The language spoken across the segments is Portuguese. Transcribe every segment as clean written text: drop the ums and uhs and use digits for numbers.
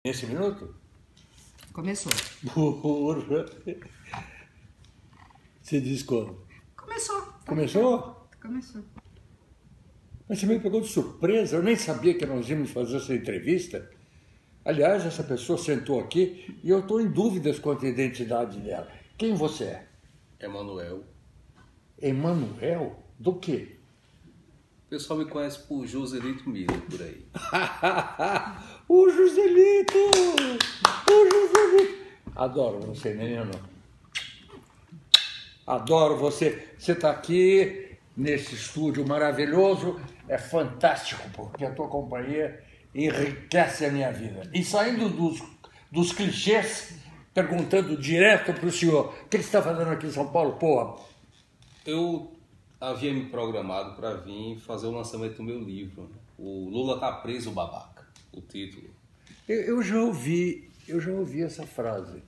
Nesse minuto? Começou. Porra. Você diz como? Começou. Começou? Começou. Mas você me pegou de surpresa, eu nem sabia que nós íamos fazer essa entrevista. Aliás, essa pessoa sentou aqui e eu estou em dúvidas quanto à identidade dela. Quem você é? Emanuel. Emanuel? Do quê? O pessoal me conhece por Joselito Miller, por aí. O Joselito! O Joselito! Adoro você, menino. Adoro você. Você está aqui nesse estúdio maravilhoso. É fantástico, porque a tua companhia enriquece a minha vida. E saindo dos clichês, perguntando direto para o senhor, o que você está fazendo aqui em São Paulo? Pô, Eu havia me programado para vir fazer o lançamento do meu livro, né? O Lula tá preso, babaca, o título. eu já ouvi essa frase.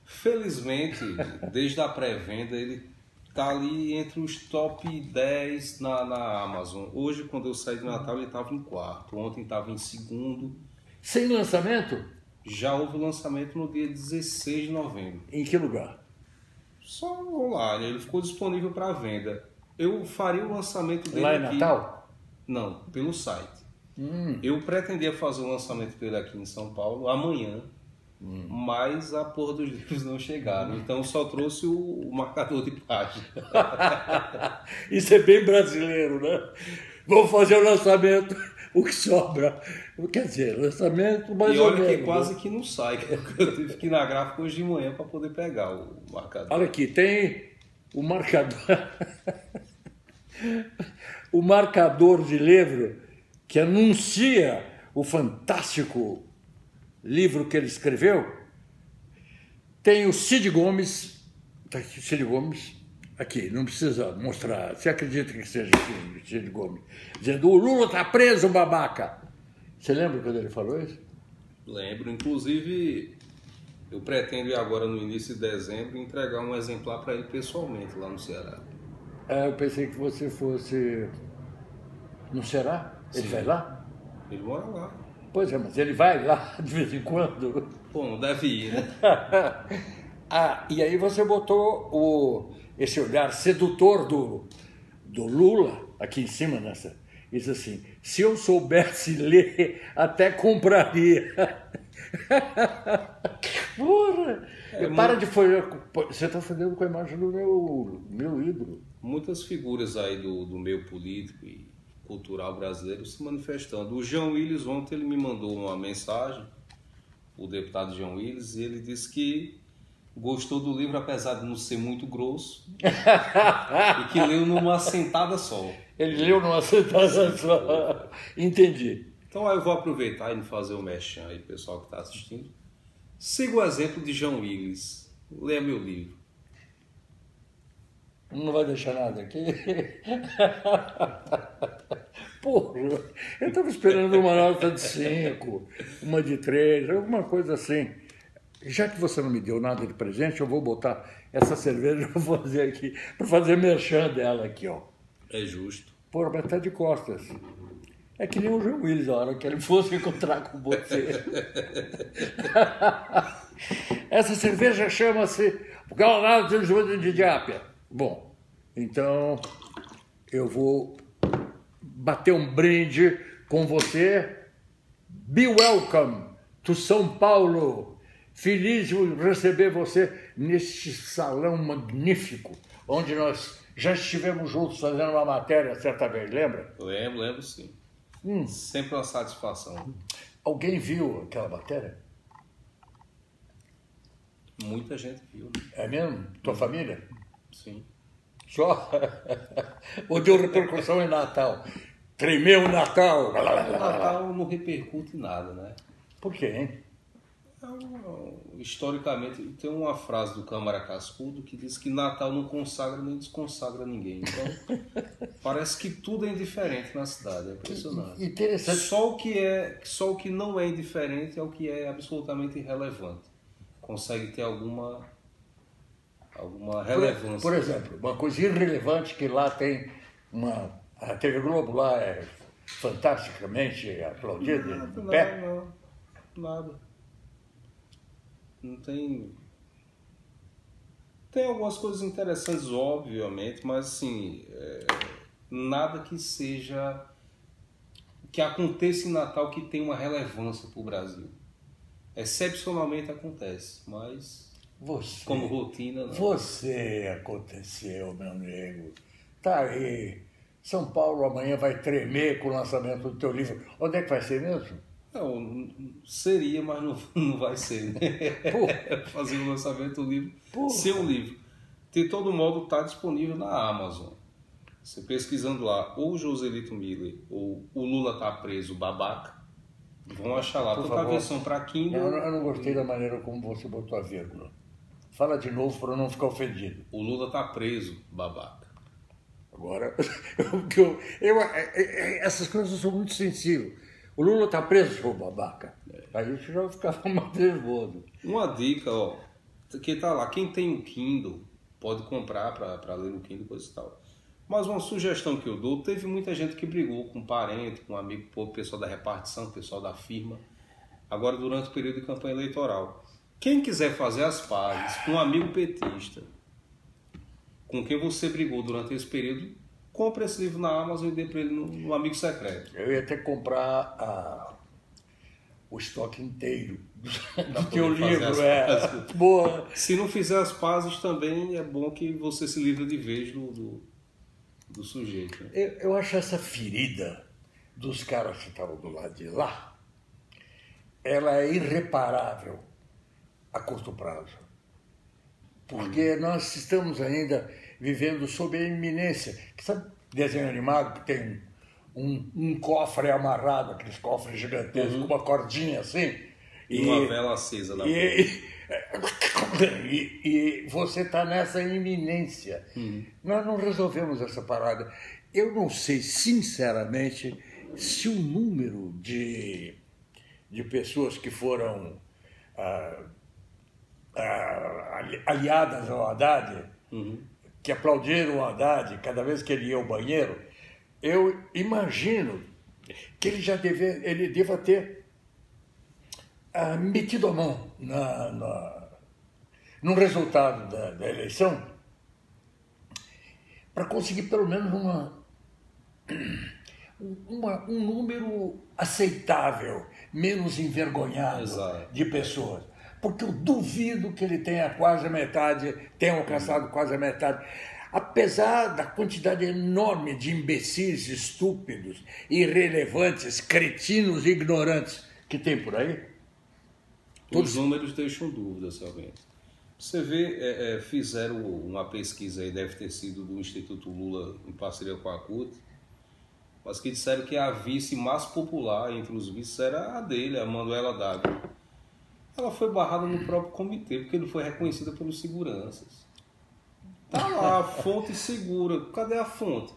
Felizmente, desde a pré-venda, ele tá ali entre os top 10 na Amazon. Hoje, quando eu saí de Natal, ele estava em quarto. Ontem estava em segundo. Sem lançamento? Já houve o lançamento no dia 16 de novembro. Em que lugar? Só online, ele ficou disponível para venda. Eu faria o lançamento dele Lá em aqui. Natal? Não, pelo site. Eu pretendia fazer o lançamento dele aqui em São Paulo amanhã, mas a porra dos livros não chegaram. Então só trouxe o marcador de página. Isso é bem brasileiro, né? Vamos fazer o lançamento, o que sobra. Quer dizer, lançamento mais E ou olha menos. que quase que não sai, que eu tive que ir na gráfica hoje de manhã para poder pegar o marcador. Olha aqui, tem o marcador. O marcador de livro que anuncia o fantástico livro que ele escreveu. Tem o Cid Gomes, tá aqui, Cid Gomes, aqui, não precisa mostrar, você acredita que seja o Cid Gomes, dizendo: o Lula está preso, babaca. Você lembra quando ele falou isso? Lembro, inclusive, eu pretendo ir agora no início de dezembro entregar um exemplar para ele pessoalmente lá no Ceará. Eu pensei que você fosse no Ceará. Ele Sim. vai lá? Ele mora lá. Pois é, mas ele vai lá de vez em quando. Bom, deve ir, né? E aí você botou esse olhar sedutor do Lula aqui em cima nessa. Diz assim: se eu soubesse ler, até compraria. Porra! Para de folhear. Você está fazendo com a imagem do meu ídolo. Muitas figuras aí do meio político e cultural brasileiro se manifestando. O João Willis ontem ele me mandou uma mensagem, o deputado João Willis, e ele disse que gostou do livro apesar de não ser muito grosso e que leu numa sentada só. Ele leu numa sentada só. Entendi. Então aí eu vou aproveitar e fazer o merchan aí, pessoal que está assistindo. Siga o exemplo de João Willis. Leia meu livro. Não vai deixar nada aqui? Porra, eu estava esperando uma nota de 5, uma de 3, alguma coisa assim. Já que você não me deu nada de presente, eu vou botar essa cerveja para fazer aqui, para fazer merchan dela aqui, ó. É justo. Porra, mas tá de costas. É que nem o João Willis, a hora que ele fosse encontrar com você. Essa cerveja chama-se Galnado de Diápia. Bom, então eu vou bater um brinde com você. Be welcome to São Paulo. Feliz de receber você neste salão magnífico, onde nós já estivemos juntos fazendo uma matéria certa vez, lembra? Lembro sim. Sempre uma satisfação. Alguém viu aquela matéria? Muita gente viu. Né? É mesmo? Tua família? Sim. Só? Ou deu repercussão em Natal? Tremeu o Natal? O Natal não repercute em nada, né? Por quê, hein? Historicamente, tem uma frase do Câmara Cascudo que diz que Natal não consagra nem desconsagra ninguém. Então, parece que tudo é indiferente na cidade. É impressionante. Interessante. Só o que não é indiferente é o que é absolutamente irrelevante. Consegue ter alguma relevância. Por exemplo, uma coisa irrelevante que lá tem a TV Globo lá é fantasticamente aplaudida. Nada. Não tem... Tem algumas coisas interessantes, obviamente, mas assim, nada que seja... que aconteça em Natal que tenha uma relevância para o Brasil. Excepcionalmente acontece, mas como rotina não. Você aconteceu, meu amigo. Tá aí. São Paulo amanhã vai tremer com o lançamento do teu livro. Onde é que vai ser mesmo? Não, seria, mas não vai ser, né? Fazer o lançamento do livro, ser um livro. De todo modo, está disponível na Amazon. Você pesquisando lá, ou Joselito Miller, ou o Lula tá preso, babaca, vão achar lá. Tanto a versão para Kindle... Eu não gostei da maneira como você botou a vírgula. Fala de novo para eu não ficar ofendido. O Lula tá preso, babaca. Agora, essas coisas eu sou muito sensível. O Lula está preso, seu babaca. Aí você já ficava mais nervoso. Uma dica, ó, que tá lá, quem tem um Kindle pode comprar para ler no Kindle, coisa e tal. Mas uma sugestão que eu dou, teve muita gente que brigou com um parente, com um amigo, o pessoal da repartição, o pessoal da firma, agora durante o período de campanha eleitoral. Quem quiser fazer as pazes com um amigo petista, com quem você brigou durante esse período, compre esse livro na Amazon e dê para ele no amigo secreto. Eu ia até comprar o estoque inteiro do teu livro. Boa. Se não fizer as pazes, também é bom que você se livre de vez do sujeito. Eu acho essa ferida dos caras que estavam do lado de lá, ela é irreparável a curto prazo. Porque nós estamos ainda vivendo sob a iminência. Sabe, desenho animado que tem um cofre amarrado, aqueles cofres gigantescos, com uma cordinha assim. E uma vela acesa na e você está nessa iminência. Nós não resolvemos essa parada. Eu não sei, sinceramente, se o número de pessoas que foram aliadas ao Haddad, que aplaudiram o Haddad cada vez que ele ia ao banheiro, eu imagino que ele deva ter metido a mão no resultado da eleição para conseguir pelo menos um número aceitável, menos envergonhado de pessoas. Porque eu duvido que ele tenha alcançado quase a metade. Apesar da quantidade enorme de imbecis, estúpidos, irrelevantes, cretinos e ignorantes que tem por aí. Os números deixam dúvidas, realmente. Você vê, fizeram uma pesquisa aí, deve ter sido do Instituto Lula, em parceria com a CUT, mas que disseram que a vice mais popular entre os vices era a dele, a Manuela Dávila. Ela foi barrada no próprio comitê, porque não foi reconhecida pelos seguranças. Tá lá, fonte segura. Cadê a fonte?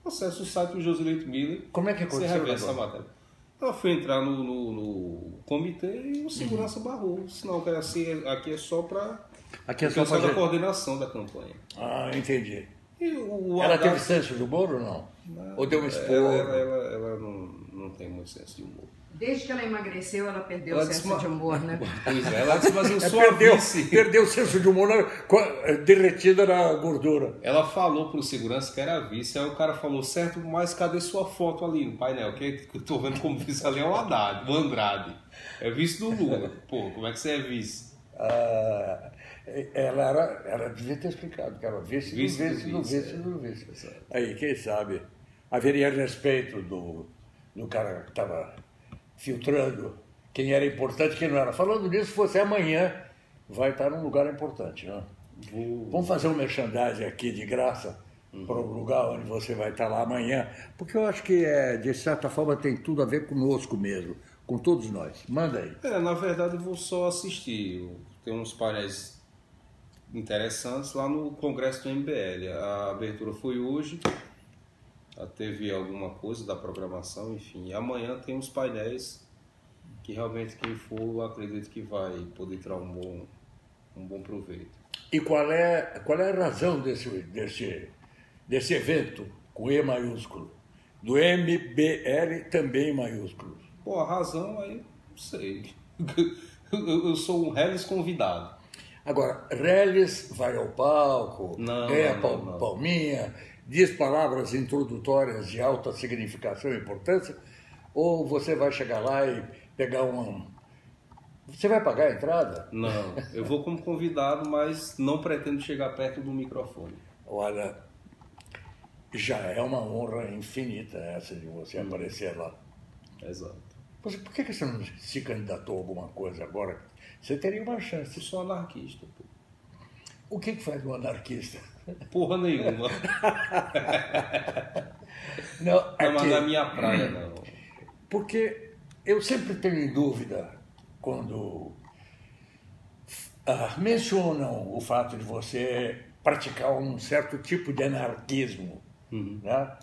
Acesse o site do Joselito Miller. Como é que aconteceu? Você revê essa matéria. Ela foi entrar no comitê e o segurança barrou. Senão, assim, aqui é só para a coordenação da campanha. Ah, entendi. Ela Haddad... teve senso de humor ou não? Ou deu um esporro? Ela não tem muito senso de humor. Desde que ela emagreceu, ela perdeu o senso de humor, né? Pois é, ela disse, mas eu sou a vice. Perdeu o senso de humor derretida na gordura. Ela falou pro segurança que era vice, aí o cara falou, certo, mas cadê sua foto ali no painel? Que eu tô vendo como vice ali é o Haddad, o Andrade. É vice do Lula. Pô, como é que você é vice? Ela devia ter explicado que era vice do vice. Aí, quem sabe, haveria respeito do cara que estava filtrando quem era importante e quem não era. Falando nisso, se fosse amanhã, vai estar num lugar importante, né? Vamos fazer um merchandising aqui de graça para o lugar onde você vai estar lá amanhã, porque eu acho que, de certa forma, tem tudo a ver conosco mesmo, com todos nós. Manda aí. Na verdade, eu vou só assistir. Tem uns painéis interessantes lá no Congresso do MBL. A abertura foi hoje. Teve alguma coisa da programação, enfim. E amanhã tem uns painéis que realmente quem for, eu acredito que vai poder tirar um bom proveito. E qual é a razão desse evento com E maiúsculo? Do MBL também maiúsculo? Pô, a razão aí, não sei. Eu sou um Reles convidado. Agora, Reles vai ao palco, ganha palminha, diz palavras introdutórias de alta significação e importância, ou você vai chegar lá e pegar Você vai pagar a entrada? Não, eu vou como convidado, mas não pretendo chegar perto do microfone. Olha, já é uma honra infinita essa de você aparecer lá. Exato. Por que você não se candidatou a alguma coisa agora? Você teria uma chance. Eu sou anarquista, pô. O que faz um anarquista? Porra nenhuma. Não, mas na minha praia, não. Porque eu sempre tenho em dúvida quando mencionam o fato de você praticar um certo tipo de anarquismo. Né?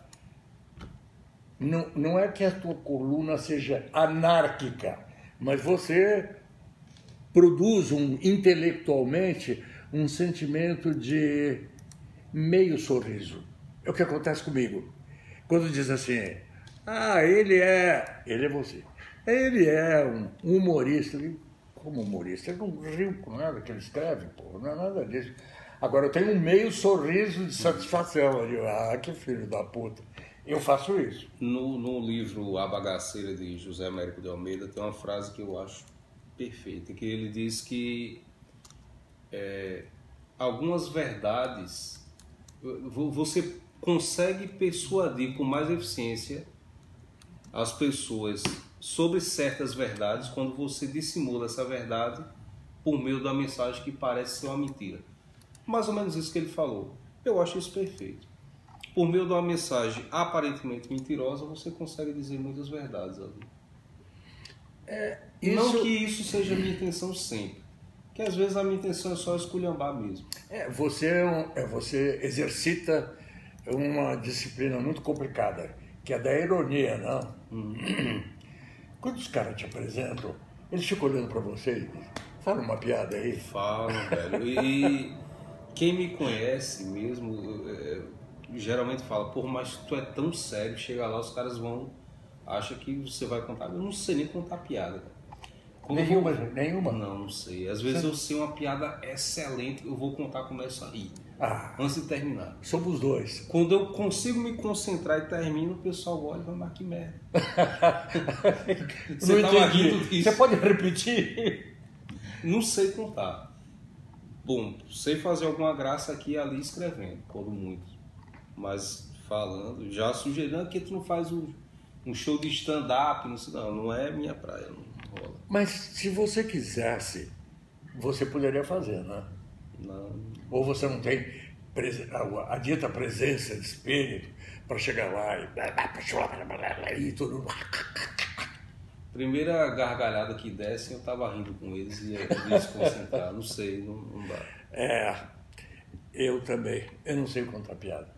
Não é que a tua coluna seja anárquica, mas você produz intelectualmente um sentimento de meio sorriso. É o que acontece comigo. Quando diz assim, ele é você. Ele é um humorista. Como humorista? Ele não riu com nada que ele escreve, pô, não é nada disso. Agora, eu tenho um meio sorriso de satisfação. Eu digo, que filho da puta. Eu faço isso. No livro A Bagaceira, de José Américo de Almeida, tem uma frase que eu acho perfeita, que ele diz que algumas verdades você consegue persuadir com mais eficiência as pessoas sobre certas verdades quando você dissimula essa verdade por meio da mensagem que parece ser uma mentira. Mais ou menos isso que ele falou. Eu acho isso perfeito. Por meio de uma mensagem aparentemente mentirosa, você consegue dizer muitas verdades ali. Não que isso seja a minha intenção sempre. Que às vezes a minha intenção é só esculhambar mesmo. Você exercita uma disciplina muito complicada, que é da ironia, não? Quando os caras te apresentam, eles ficam olhando pra você e falam uma piada aí. Falam, velho. E quem me conhece mesmo, geralmente fala, porra, mas tu é tão sério, chega lá, os caras acham que você vai contar. Eu não sei nem contar piada, cara. Nenhuma? Não sei. Às vezes eu sei uma piada excelente, eu vou contar como é isso aí. Antes de terminar. Somos dois. Quando eu consigo me concentrar e termino, o pessoal olha e vai, mas que merda. Você estava rindo disso. Você pode repetir? Não sei contar. Bom, sei fazer alguma graça aqui e ali escrevendo, quando muito. Mas falando, já sugerindo que tu não faz um show de stand-up, não é minha praia, não rola. Mas se você quisesse, você poderia fazer, né? Não. Ou você não tem a dita presença de espírito para chegar lá e tudo. Primeira gargalhada que desse, eu tava rindo com eles e ia desconcentrar. Não sei, não dá. Eu também. Eu não sei contar piada.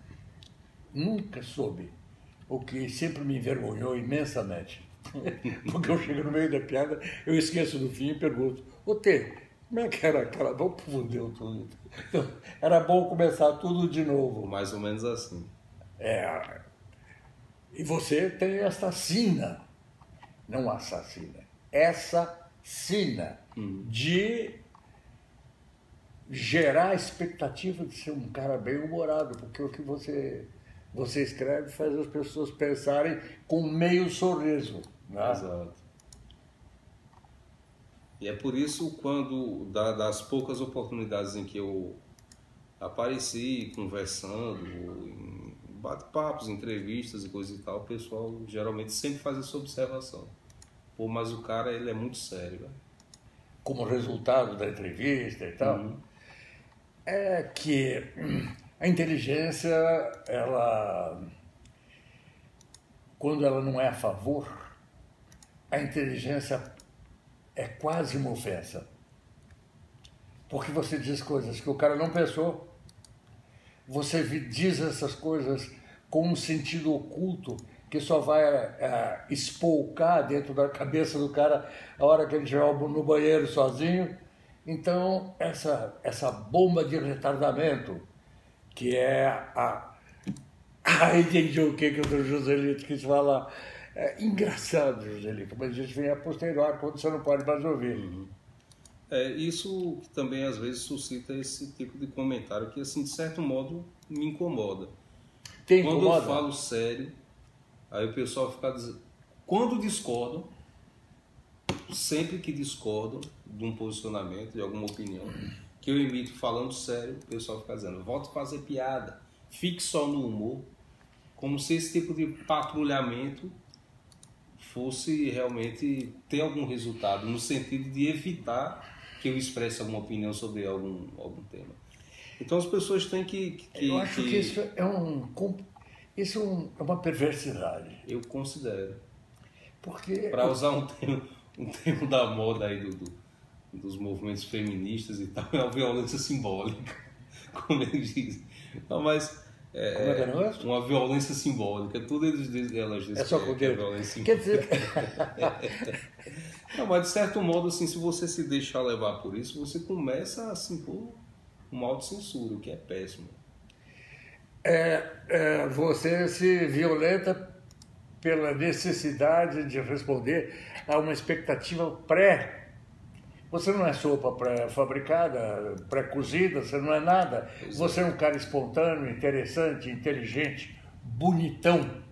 Nunca soube. O que sempre me envergonhou imensamente. Porque eu chego no meio da piada, eu esqueço do fim e pergunto, Tê, como é que era aquela? Vamos fudeu tudo. Então, era bom começar tudo de novo. Mais ou menos assim. E você tem essa sina, não assassina, essa sina de gerar a expectativa de ser um cara bem humorado, porque o que você escreve faz as pessoas pensarem com meio sorriso. Né? Exato. E é por isso, quando das poucas oportunidades em que eu apareci conversando, em bate-papos, entrevistas e coisa e tal, o pessoal geralmente sempre faz essa observação. Pô, mas o cara, ele é muito sério, velho. Como resultado da entrevista e tal, é que a inteligência, quando ela não é a favor, a inteligência é quase uma ofensa. Porque você diz coisas que o cara não pensou, você diz essas coisas com um sentido oculto que só vai espolcar dentro da cabeça do cara a hora que ele estiver no banheiro sozinho. Então, essa bomba de retardamento, que é entendi o que o Joselito quis falar. É engraçado, Joselito, mas isso vem a posteriori, quando você não pode mais ouvir. Isso que também às vezes suscita esse tipo de comentário que, assim, de certo modo, me incomoda. Quando eu falo sério, aí o pessoal fica dizendo... Quando discordam, sempre que discordam de um posicionamento, de alguma opinião, que eu emito falando sério, o pessoal fica dizendo, volte a fazer piada, fique só no humor, como se esse tipo de patrulhamento fosse realmente ter algum resultado, no sentido de evitar que eu expresse alguma opinião sobre algum tema. Então as pessoas têm que eu acho que isso é uma perversidade. Eu considero. Porque... Para usar um termo da moda aí dos movimentos feministas e tal, é uma violência simbólica, como eles dizem. Não, mas uma violência simbólica. Tudo elas dizem só que é violência simbólica. Quer dizer... Não, mas de certo modo, assim, se você se deixar levar por isso, você começa a impor uma autocensura, o que é péssimo. Você se violenta pela necessidade de responder a uma expectativa Você não é sopa pré-fabricada, pré-cozida, você não é nada. Você é um cara espontâneo, interessante, inteligente, bonitão.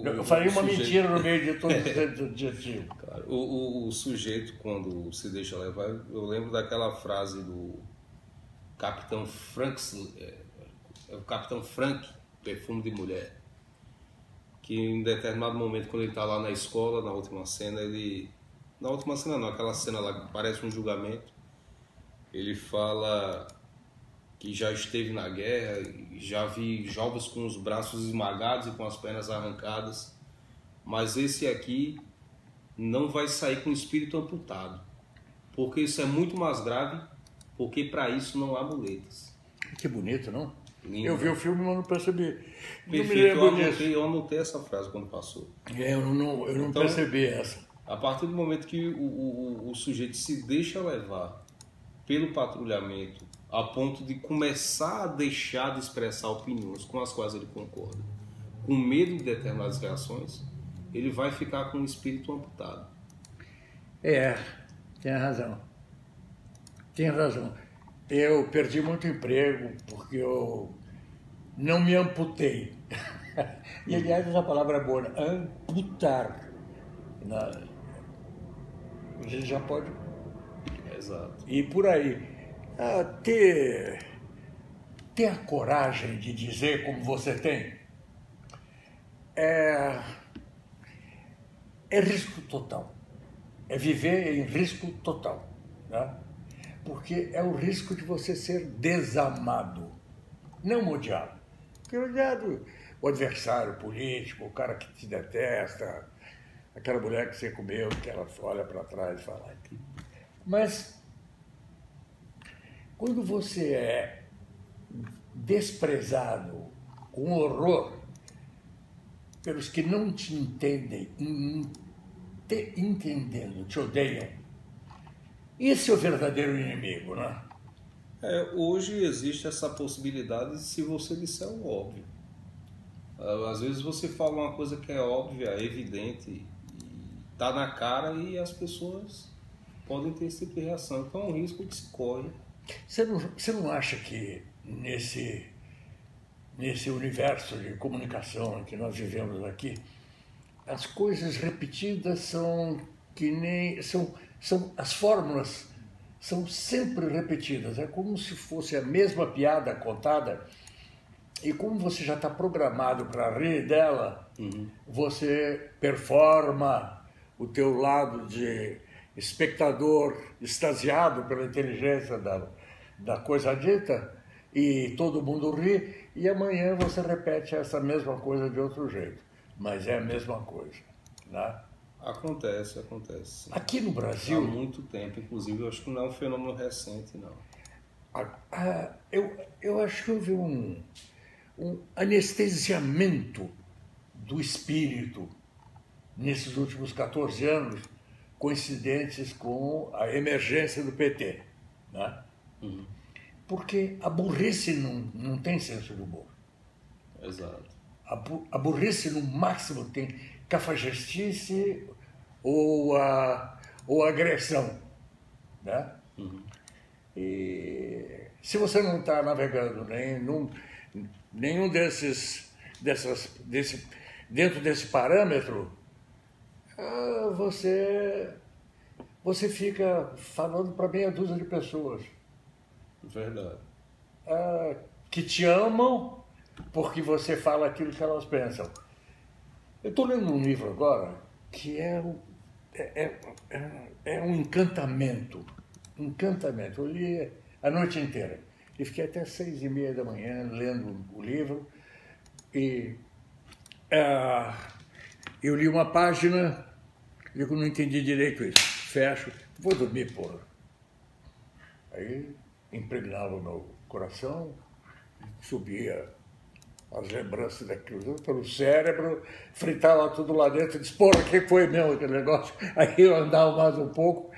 Eu falei uma mentira no meio de todo esse adjetivo. Claro, o sujeito, quando se deixa levar, eu lembro daquela frase do Capitão Frank, o Capitão Frank, Perfume de Mulher, que em determinado momento, quando ele está lá na escola, na última cena, na última cena não, aquela cena lá que parece um julgamento, ele fala que já esteve na guerra, já vi jovens com os braços esmagados e com as pernas arrancadas, mas esse aqui não vai sair com o espírito amputado, porque isso é muito mais grave, porque para isso não há muletas. Que bonito, não? Lindo. Eu vi o filme, mas não percebi. Perfeito, eu anotei essa frase quando passou. Eu não percebi essa. A partir do momento que o sujeito se deixa levar pelo patrulhamento a ponto de começar a deixar de expressar opiniões com as quais ele concorda, com medo de determinadas reações, ele vai ficar com o espírito amputado. Tem razão. Tem razão. Eu perdi muito emprego porque eu não me amputei. E, aliás, essa palavra é boa, né? Amputar. A gente já pode... Exato. E por aí. Ter a coragem de dizer como você tem é risco total. É viver em risco total. Né? Porque é o risco de você ser desamado, não odiado. Porque odiado, o adversário político, o cara que te detesta, aquela mulher que você comeu, que ela olha para trás e fala... Mas... quando você é desprezado com horror pelos que não te entendem, entendendo, te odeiam, esse é o verdadeiro inimigo, né? Hoje existe essa possibilidade se você disser o óbvio. Às vezes você fala uma coisa que é óbvia, é evidente, está na cara e as pessoas podem ter esse tipo de reação. Então é um risco que se corre. Você não acha que nesse universo de comunicação que nós vivemos aqui, as coisas repetidas são que nem... as fórmulas são sempre repetidas. É como se fosse a mesma piada contada e como você já está programado para rir dela, você performa o teu lado de... espectador extasiado pela inteligência da coisa dita e todo mundo ri e amanhã você repete essa mesma coisa de outro jeito, mas é a mesma coisa, né? Acontece. Aqui no Brasil... há muito tempo, inclusive, eu acho que não é um fenômeno recente, não. Eu acho que houve um anestesiamento do espírito nesses últimos 14 anos, coincidentes com a emergência do PT, né? Porque a burrice não tem senso de humor. Exato. A burrice no máximo tem cafajestice ou ou agressão, né? E se você não está navegando nenhum dentro desse parâmetro, você fica falando para meia dúzia de pessoas. Verdade. Que te amam porque você fala aquilo que elas pensam. Eu estou lendo um livro agora que é um encantamento. Eu li a noite inteira. E fiquei até 6h30 da manhã lendo o livro. E eu li uma página, eu não entendi direito isso. Fecho, vou dormir, porra. Aí impregnava o meu coração, subia as lembranças daquilo pelo cérebro, fritava tudo lá dentro, disse, porra, que foi mesmo aquele negócio? Aí eu andava mais um pouco.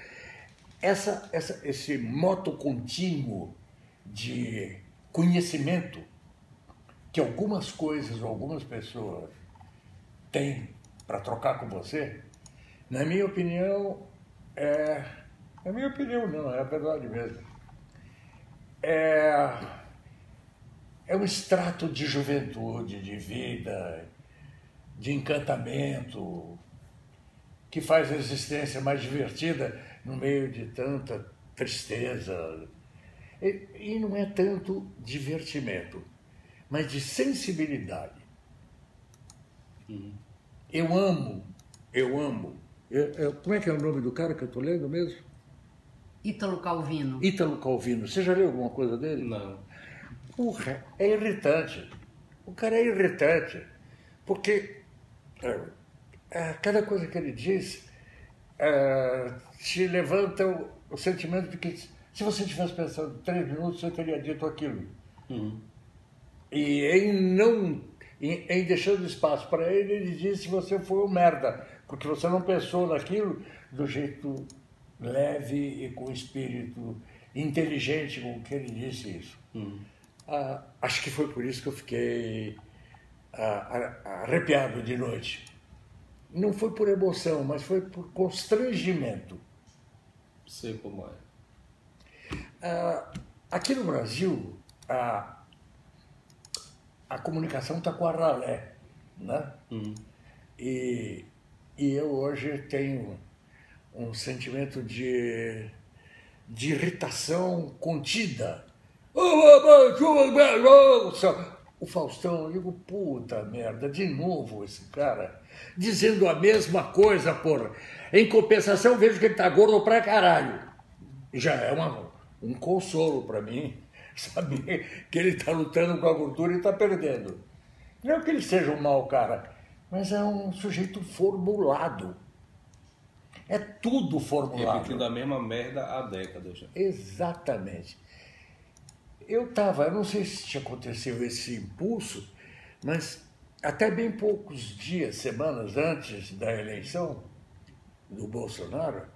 Esse moto contínuo de conhecimento que algumas coisas ou algumas pessoas têm para trocar com você, na minha opinião, na minha opinião não, é a verdade mesmo. É um extrato de juventude, de vida, de encantamento, que faz a existência mais divertida no meio de tanta tristeza. E não é tanto divertimento, mas de sensibilidade. Eu amo. Como é que é o nome do cara que eu estou lendo mesmo? Ítalo Calvino. Ítalo Calvino. Você já leu alguma coisa dele? Não. Porra, é irritante. O cara é irritante. Porque cada coisa que ele diz te levanta o sentimento de que se você tivesse pensado 3 minutos, você teria dito aquilo. E em deixando espaço para ele, ele diz que você foi um merda, porque você não pensou naquilo do jeito leve e com espírito inteligente com que ele disse isso. Acho que foi por isso que eu fiquei arrepiado de noite. Não foi por emoção, mas foi por constrangimento. Sei como é. Aqui no Brasil, a comunicação está com a ralé, né? E eu hoje tenho um sentimento de irritação contida. O Faustão, eu digo, puta merda, de novo esse cara dizendo a mesma coisa, porra. Em compensação, vejo que ele tá gordo pra caralho. Já é um consolo pra mim saber que ele tá lutando com a gordura e tá perdendo. Não é que ele seja um mau cara, mas é um sujeito formulado. É tudo formulado. Repetindo a mesma merda há décadas. Já. Exatamente. Eu não sei se aconteceu esse impulso, mas até bem poucos dias, semanas antes da eleição do Bolsonaro,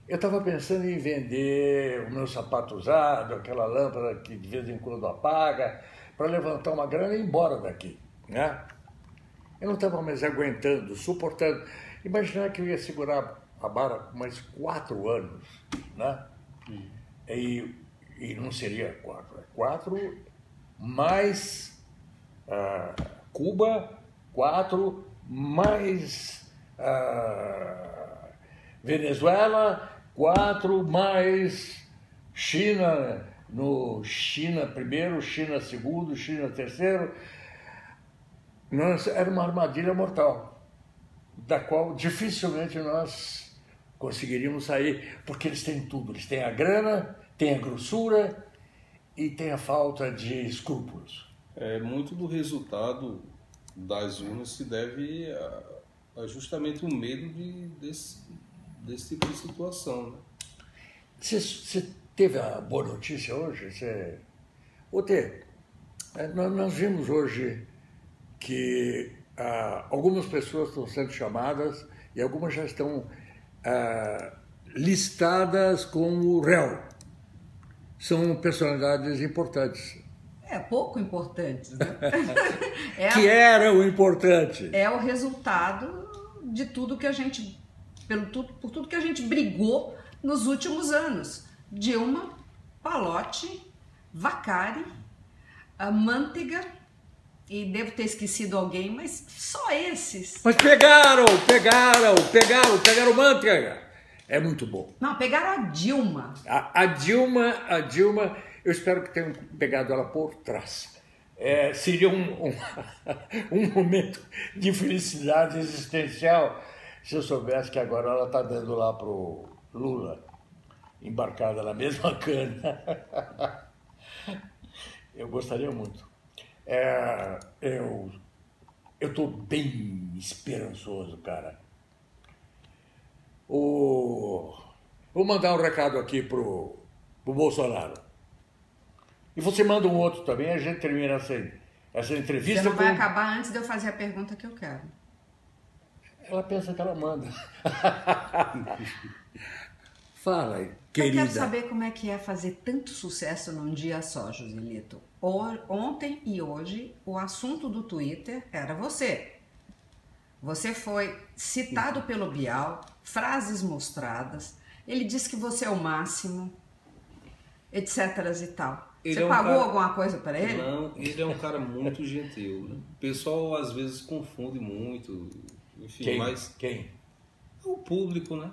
eu estava pensando em vender o meu sapato usado, aquela lâmpada que de vez em quando apaga, para levantar uma grana e ir embora daqui, né? Eu não estava mais aguentando, suportando. Imaginar que eu ia segurar a barra por mais 4 anos, né? E não seria 4, é 4 mais Cuba, 4 mais Venezuela, 4 mais China, China primeiro, China segundo, China terceiro. Era uma armadilha mortal, da qual dificilmente nós conseguiríamos sair, porque eles têm tudo, eles têm a grana, têm a grossura e têm a falta de escrúpulos. Muito do resultado das urnas se deve a justamente o medo desse tipo de situação, né? Você teve a boa notícia hoje? Nós vimos hoje que algumas pessoas estão sendo chamadas e algumas já estão listadas como réu. São personalidades importantes. Pouco importantes, né? Que eram importantes. É o resultado de tudo que a gente por tudo que a gente brigou nos últimos anos. Dilma, Palotti, Vacari, a Manteiga, e devo ter esquecido alguém, mas só esses. Mas pegaram Manteiga. É muito bom. Não, pegaram a Dilma. A Dilma, eu espero que tenham pegado ela por trás. Seria um momento de felicidade existencial se eu soubesse que agora ela está dando lá pro Lula, embarcada na mesma cana. Eu gostaria muito. Eu estou bem esperançoso, cara. Vou mandar um recado aqui pro Bolsonaro. E você manda um outro também, a gente termina essa entrevista. Você não vai acabar antes de eu fazer a pergunta que eu quero. Ela pensa que ela manda. Fala aí, querida. Eu quero saber como é que é fazer tanto sucesso num dia só, Joselito. Ontem e hoje, o assunto do Twitter era você. Você foi citado pelo Bial, frases mostradas, ele disse que você é o máximo, etc. e tal. Você pagou alguma coisa para ele? Não, ele é um cara muito gentil. Né? O pessoal às vezes confunde muito, enfim, mas... Quem? O público, né?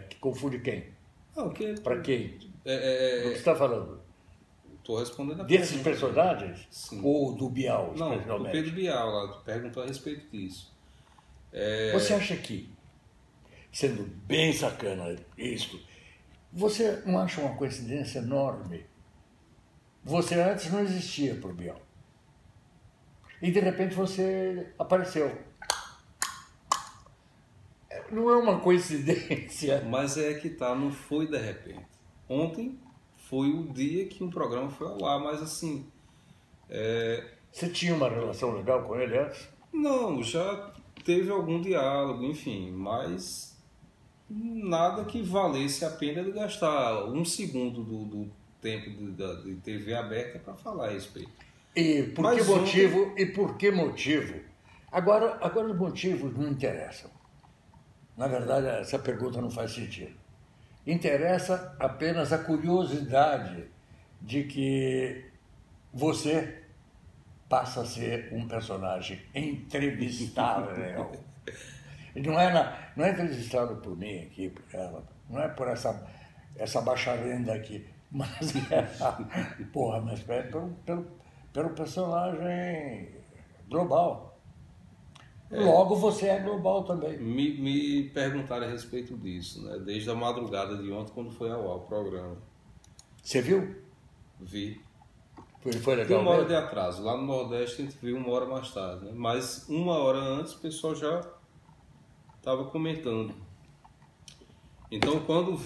Que confunde quem? Para quem? O que você está falando? Estou respondendo a Desses pergunta. personagens? Sim. Ou do Bial, Não, do especialmente? Pedro Bial, lá, perguntou a respeito disso. Você acha que, sendo bem sacana isto, você não acha uma coincidência enorme? Você antes não existia pro Bial. E de repente você apareceu. Não é uma coincidência. Mas é que tá, não foi de repente. Ontem foi o dia que um programa foi ao ar, mas assim... Você tinha uma relação legal com ele antes? Não, já teve algum diálogo, enfim, mas nada que valesse a pena de gastar um segundo do tempo de TV aberta para falar a respeito. E por Mas que motivo? E por que motivo? Agora os motivos não interessam. Na verdade, essa pergunta não faz sentido. Interessa apenas a curiosidade de que você passa a ser um personagem entrevistável. Não é entrevistado por mim aqui, por ela, não é por essa bacharenda aqui, mas mas pelo personagem global. Logo você é global também. Me perguntaram a respeito disso, né? Desde a madrugada de ontem, quando foi ao ar o programa. Você viu? Vi. Foi legal. Uma hora de atraso. Lá no Nordeste a gente viu uma hora mais tarde, né? Mas uma hora antes o pessoal já estava comentando. Então quando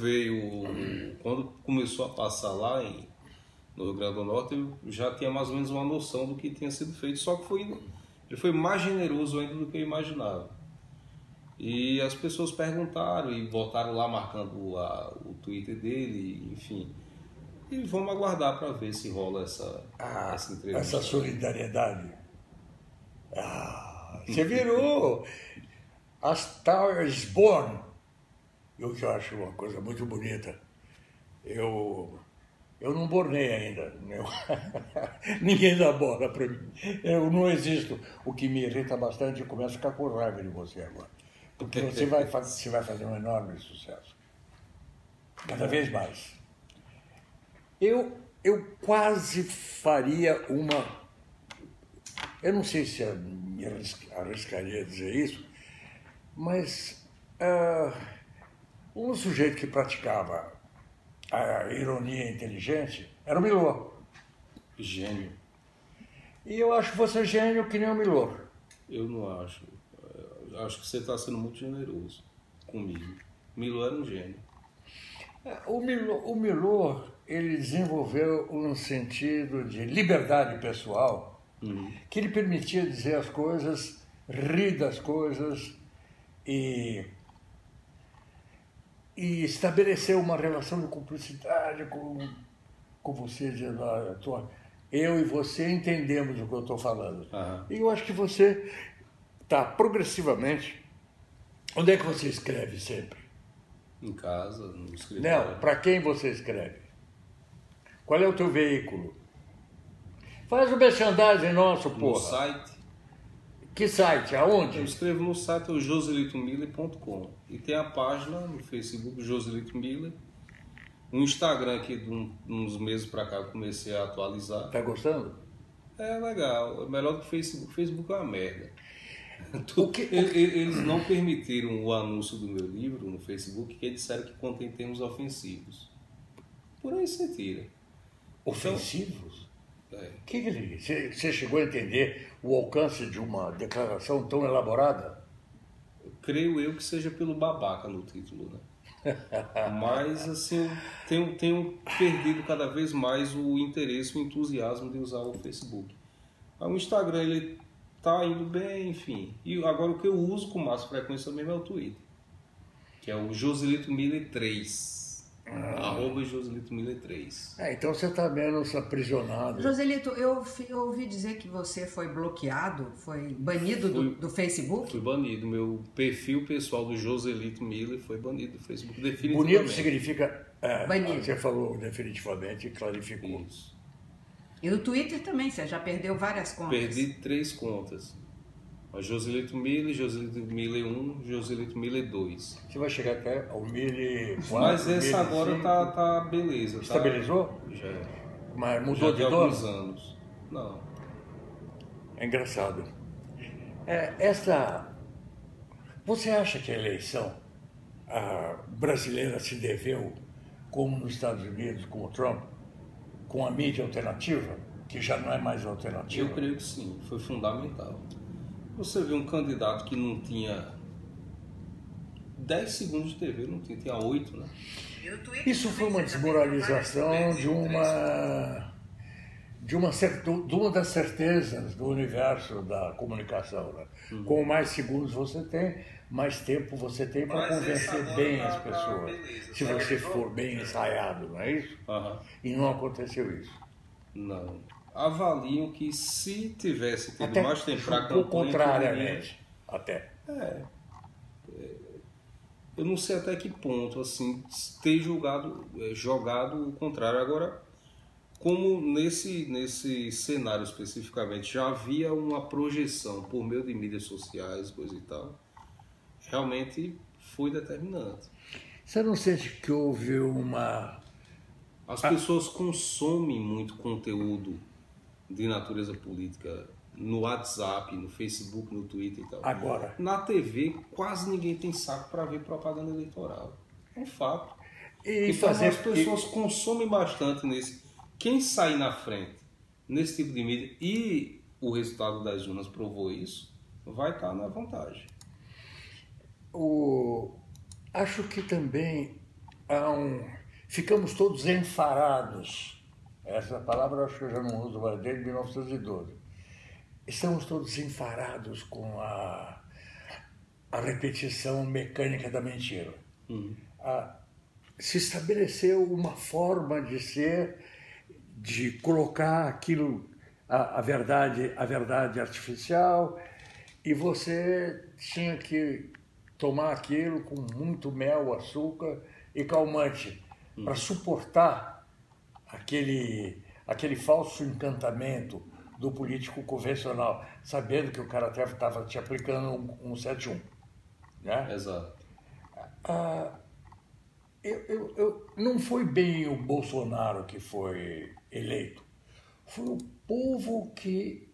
começou a passar lá no Rio Grande do Norte, eu já tinha mais ou menos uma noção do que tinha sido feito, só que ele foi mais generoso ainda do que eu imaginava. E as pessoas perguntaram e voltaram lá marcando o Twitter dele, enfim. E vamos aguardar para ver se rola essa entrevista. Essa solidariedade. Você virou A Star is Born. Eu que acho uma coisa muito bonita. Eu não bornei ainda. Ninguém dá bola para mim. Eu não existo. O que me irrita bastante, eu começo a ficar com raiva de você agora. Porque você vai fazer um enorme sucesso. Cada vez mais. Eu quase faria uma... Eu não sei se eu me arriscaria a dizer isso, mas um sujeito que praticava a ironia inteligente era o Milor. Gênio. E eu acho você gênio que nem o Milor. Eu não acho. Acho que você está sendo muito generoso comigo. O Milor era um gênio. O Milor, ele desenvolveu um sentido de liberdade pessoal que lhe permitia dizer as coisas, rir das coisas e estabelecer uma relação de cumplicidade com você, dizendo, eu e você entendemos o que eu estou falando. E eu acho que você está progressivamente Onde é que você escreve sempre? Em casa, no escritório. Não, para quem você escreve? Qual é o teu veículo? Faz o merchandising nosso, No porra. site. Que site? Eu Aonde? escrevo no site joselitomiller.com e tem a página no Facebook Joselito Miller. O Instagram que de uns meses para cá eu comecei a atualizar. Tá gostando? É legal, é melhor do que o Facebook. O Facebook é uma merda. que- Eles não permitiram o anúncio do meu livro no Facebook, que eles disseram que contém termos ofensivos. Por aí você tira. Ofensivos? É. Que ele, você chegou a entender o alcance de uma declaração tão elaborada? Creio eu que seja pelo babaca no título, né? Mas, assim, tenho perdido cada vez mais o interesse, o entusiasmo de usar o Facebook. O Instagram, ele tá indo bem, enfim. E agora o que eu uso com mais frequência mesmo é o Twitter, que é o Joselito Miller 3. Arroba Joselito Miller 3. Então você está menos aprisionado. Joselito, eu ouvi dizer que você foi bloqueado, foi banido do Facebook. Fui banido. Meu perfil pessoal do Joselito Miller foi banido do Facebook definitivamente. Bonito significa... Banido. Você falou definitivamente e clarificou. Isso. E no Twitter também, você já perdeu várias contas. Perdi 3 contas. A Joselito Miller, Joselito Miller 1, Joselito Miller 2. Você vai chegar até ao 1004, Mas essa 1005. agora tá beleza. Estabilizou? Já. Mas mudou Já de tem alguns dono? anos. Não. É engraçado. Você acha que a eleição brasileira se deveu, como nos Estados Unidos, com o Trump, com a mídia alternativa, que já não é mais alternativa? Eu creio que sim, foi fundamental. Você vê um candidato que não tinha 10 segundos de TV, não tinha 8, né? Isso foi uma desmoralização de uma das certezas do universo da comunicação. Né? Com mais segundos você tem, mais tempo você tem para convencer bem as pessoas. Se você for bem ensaiado, não é isso? Aham. E não aconteceu isso. Não. Avaliam que se tivesse tido Até mais tempo para um pouco campanha... contrariamente. Até. Eu não sei até que ponto, assim, ter jogado o contrário. Agora, como nesse cenário especificamente já havia uma projeção por meio de mídias sociais, coisa e tal, realmente foi determinante. Você não sente que houve uma... As pessoas consomem muito conteúdo de natureza política no WhatsApp, no Facebook, no Twitter e tal. Agora. Na TV, quase ninguém tem saco para ver propaganda eleitoral. É um fato. Então as pessoas consomem bastante nesse. Quem sai na frente nesse tipo de mídia, e o resultado das urnas provou isso, vai estar na vantagem. Acho que também ficamos todos enfarados. Essa palavra acho que eu já não uso mais desde 1912. Estamos todos enfarados com a repetição mecânica da mentira. Se estabeleceu uma forma de ser, de colocar aquilo, a verdade artificial, e você tinha que tomar aquilo com muito mel, açúcar e calmante, para suportar aquele falso encantamento do político convencional, sabendo que o cara até estava te aplicando um 71. Né? Exato. Não foi bem o Bolsonaro que foi eleito, foi o povo que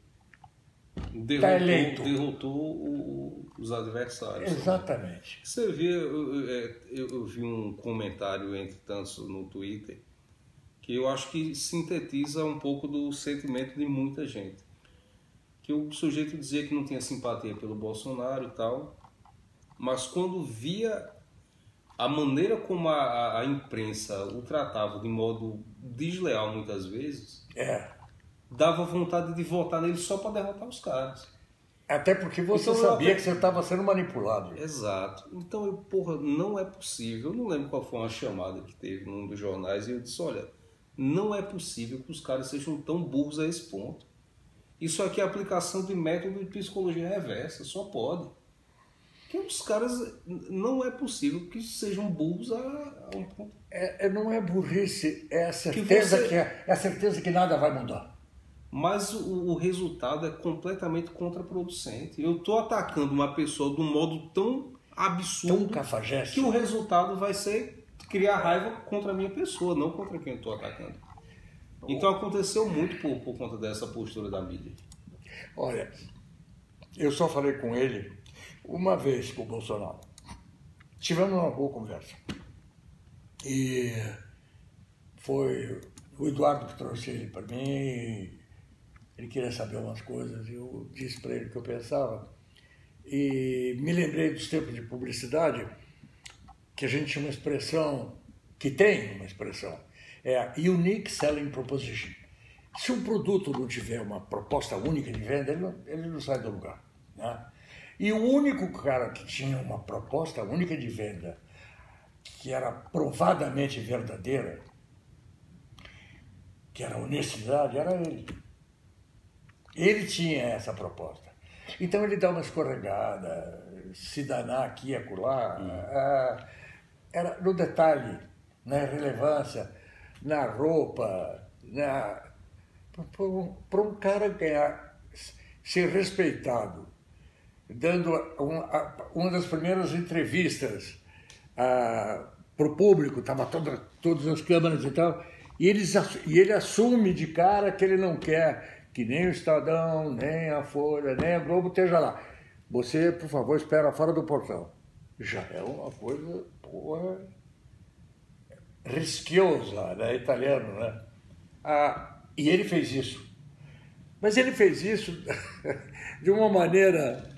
está eleito. Derrotou os adversários. Exatamente. Você vê, eu vi um comentário entre tantos no Twitter que eu acho que sintetiza um pouco do sentimento de muita gente. Que o sujeito dizia que não tinha simpatia pelo Bolsonaro e tal, mas quando via a maneira como a imprensa o tratava de modo desleal muitas vezes, dava vontade de votar nele só para derrotar os caras. Até porque você sabia que você estava sendo manipulado. Exato. Então, não é possível. Eu não lembro qual foi uma chamada que teve num dos jornais e eu disse, olha, não é possível que os caras sejam tão burros a esse ponto. Isso aqui é aplicação de método de psicologia reversa, só pode. que os caras não é possível que sejam burros a um ponto. Não é burrice, é a certeza é a certeza que nada vai mudar. Mas o resultado é completamente contraproducente. Eu estou atacando uma pessoa de um modo tão absurdo, tão cafajeste, que o resultado vai ser criar raiva contra a minha pessoa, não contra quem eu estou atacando. Então aconteceu muito por conta dessa postura da mídia. Olha, eu só falei com ele uma vez com o Bolsonaro. Tivemos uma boa conversa. E foi o Eduardo que trouxe ele para mim. Ele queria saber umas coisas. Eu disse para ele o que eu pensava. E me lembrei dos tempos de publicidade, que a gente tinha uma expressão, que tem uma expressão, é a Unique Selling Proposition. Se um produto não tiver uma proposta única de venda, ele não sai do lugar, né? E o único cara que tinha uma proposta única de venda, que era provadamente verdadeira, que era honestidade, era ele. Ele tinha essa proposta. Então ele dá uma escorregada, se danar aqui e acolá, era no detalhe, na relevância, na roupa, para um cara ganhar, ser respeitado, dando uma das primeiras entrevistas para o público, estava todas as câmeras e tal, e ele assume de cara que ele não quer que nem o Estadão, nem a Folha, nem a Globo esteja lá. Você, por favor, espera fora do portão. Já é uma coisa, porra, rischiosa, né? Italiano, né? E ele fez isso. Mas ele fez isso de uma maneira...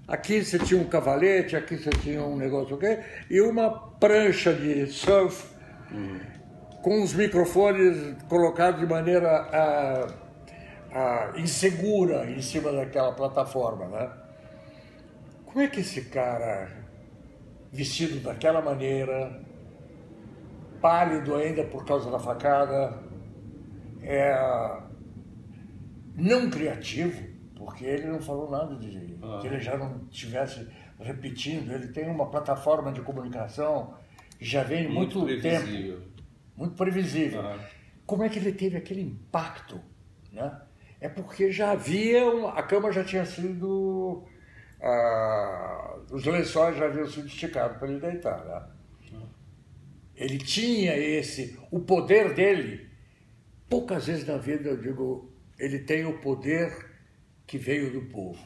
Aqui você tinha um cavalete, aqui você tinha um negócio, ok? E uma prancha de surf com os microfones colocados de maneira insegura em cima daquela plataforma, né? Como é que esse cara, vestido daquela maneira, pálido ainda por causa da facada, não criativo, porque ele não falou nada de que ele já não estivesse repetindo, ele tem uma plataforma de comunicação que já vem muito tempo, muito previsível. Como é que ele teve aquele impacto, né? É porque já havia, a cama já tinha sido, os lençóis já haviam sido esticados para ele deitar, né? Ele tinha o poder dele. Poucas vezes na vida eu digo, ele tem o poder que veio do povo.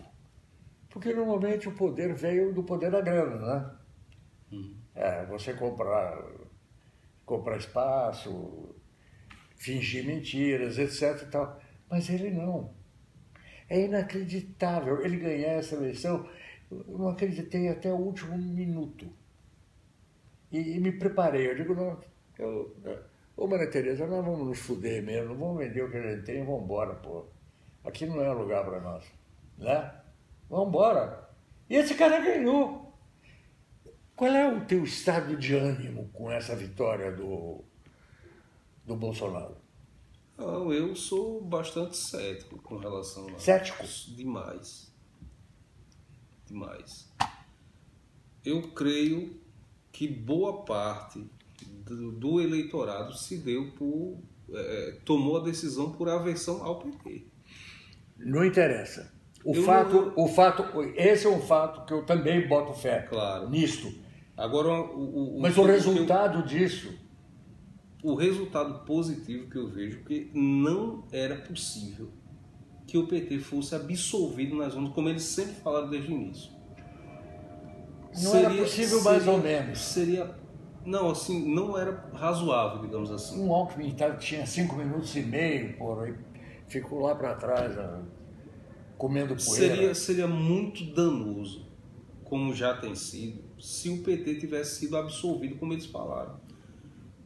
Porque normalmente o poder veio do poder da grana, né? Você comprar espaço, fingir mentiras, etc. e tal. Mas ele não. É inacreditável. Ele ganhar essa eleição, eu não acreditei até o último minuto. E me preparei. Eu digo, não, ô Maria Tereza, nós vamos nos fuder mesmo, não vamos vender o que a gente tem e vamos embora, pô. Aqui não é lugar para nós, né? Vamos embora. E esse cara ganhou. Qual é o teu estado de ânimo com essa vitória do Bolsonaro? Não, eu sou bastante cético com relação a... Cético? Demais. Demais. Eu creio que boa parte do eleitorado se deu tomou a decisão por aversão ao PT. Não interessa. Esse é um fato que eu também boto fé, claro, nisto. Agora, mas o resultado disso... O resultado positivo que eu vejo, que não era possível que o PT fosse absolvido nas urnas, como eles sempre falaram desde o início. Não era possível mais ou menos. Não, assim, não era razoável, digamos assim. Um Alckmin tinha 5 minutos e meio, porra, e ficou lá para trás, comendo poeira. Seria muito danoso, como já tem sido, se o PT tivesse sido absolvido, como eles falaram.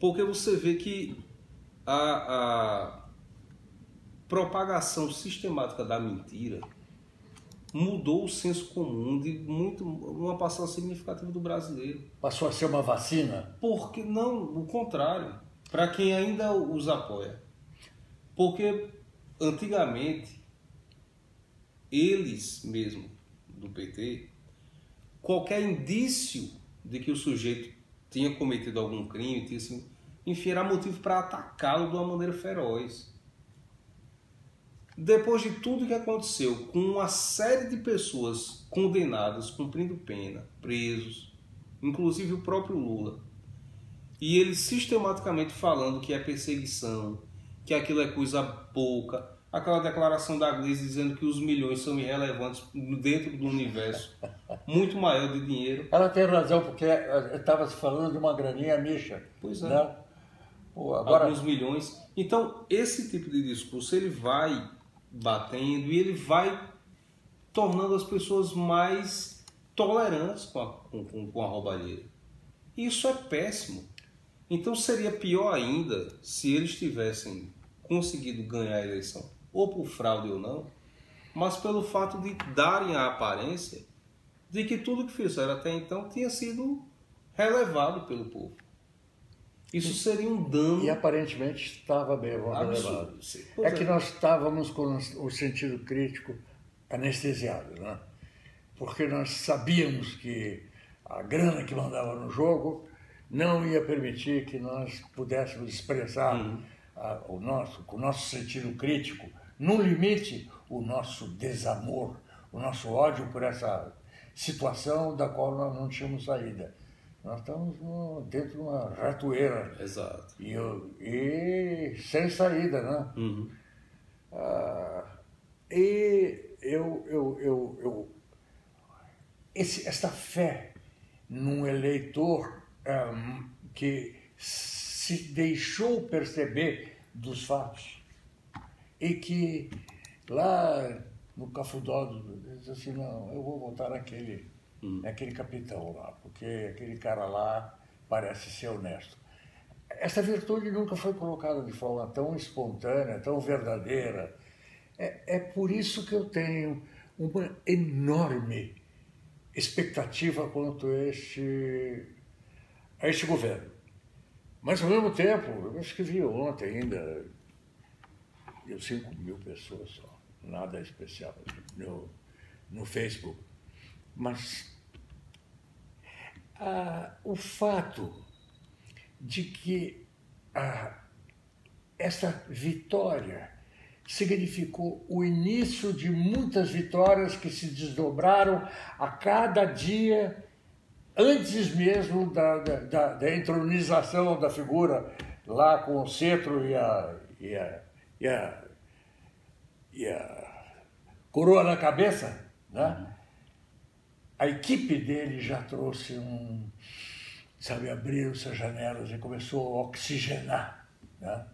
Porque você vê que a propagação sistemática da mentira mudou o senso comum de uma parcela significativa do brasileiro. Passou a ser uma vacina? Porque não, o contrário, para quem ainda os apoia. Porque antigamente, eles mesmo, do PT, qualquer indício de que o sujeito tinha cometido algum crime, enfim, era motivo para atacá-lo de uma maneira feroz. Depois de tudo que aconteceu, com uma série de pessoas condenadas, cumprindo pena, presos, inclusive o próprio Lula, e ele sistematicamente falando que é perseguição, que aquilo é coisa pouca, aquela declaração da Gleisi dizendo que os milhões são irrelevantes dentro do universo muito maior de dinheiro. Ela tem razão, porque estava se falando de uma graninha micha. Pois é. Né? Pô, agora... Alguns milhões. Então, esse tipo de discurso, ele vai batendo e ele vai tornando as pessoas mais tolerantes com a roubalheira. Isso é péssimo. Então, seria pior ainda se eles tivessem conseguido ganhar a eleição, ou por fraude ou não, mas pelo fato de darem a aparência de que tudo que fizeram até então tinha sido relevado pelo povo. Isso seria um dano... E aparentemente estava mesmo relevado. É que nós estávamos com o sentido crítico anestesiado, né? Porque nós sabíamos que a grana que mandava no jogo não ia permitir que nós pudéssemos expressar com o nosso sentido crítico, no limite, o nosso desamor, o nosso ódio por essa situação da qual nós não tínhamos saída. Nós estamos dentro de uma ratoeira. Exato. E sem saída, né? Uhum. Esta fé num eleitor que se deixou perceber dos fatos e que lá no Cafundó diz assim, não, eu vou votar naquele capitão lá, porque aquele cara lá parece ser honesto. Essa virtude nunca foi colocada de forma tão espontânea, tão verdadeira. É por isso que eu tenho uma enorme expectativa quanto a este governo. Mas, ao mesmo tempo, eu escrevi ontem ainda, 5.000 pessoas só, nada especial no Facebook. Mas o fato de que essa vitória significou o início de muitas vitórias que se desdobraram a cada dia, antes mesmo da entronização da figura lá com o cetro e a coroa na cabeça, né? A equipe dele já trouxe abriram-se as janelas e começou a oxigenar, né?